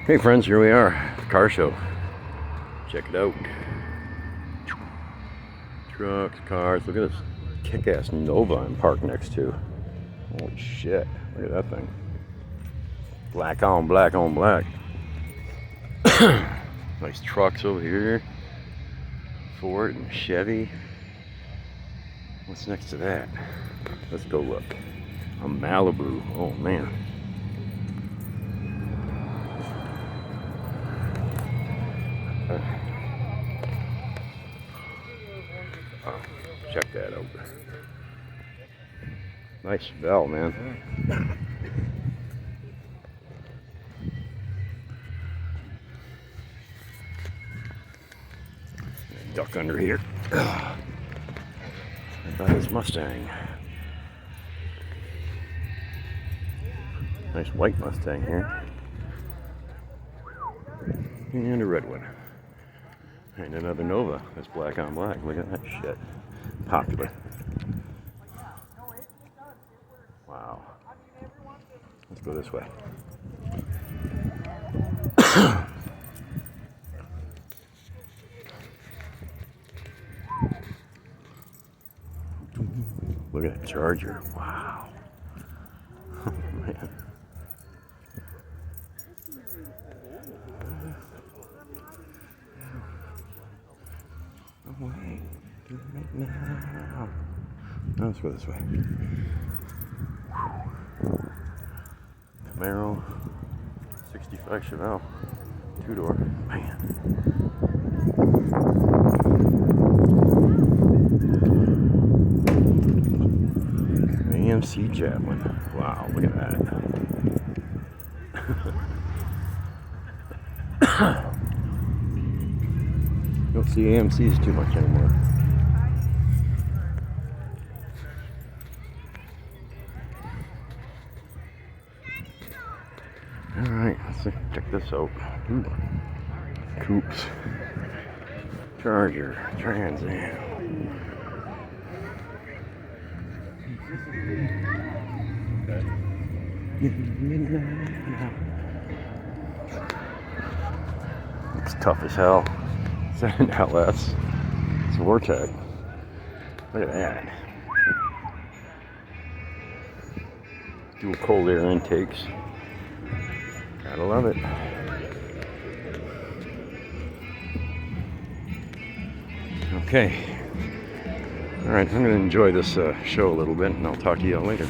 Hey friends, here we are, the car show. Check it out. Trucks, cars, look at this kick-ass Nova I'm parked next to. Holy shit, look at that thing. Black on black on black. Nice trucks over here. Ford and Chevy. What's next to that? Let's go look. A Malibu, oh man. Oh, check that out. Nice Chevelle, man. Duck under here. I got his Mustang. Nice white Mustang here. And a red one. And another Nova. That's black on black. Look at that shit. Popular. Wow. Let's go this way. Look at that Charger. Wow. Oh, man. No way. Do it right now. No, let's go this way. Camaro 65 Chevelle. 2-door. Man. AMC Javelin. Wow, look at that. You don't see AMCs too much anymore. Alright, let's check this out. Ooh. Coupes. Charger. Trans Am. It's tough as hell. Is that an LS? It's a Vortec. Look at that. Dual cold air intakes. Gotta love it. Okay. Alright, I'm going to enjoy this show a little bit, and I'll talk to you all later.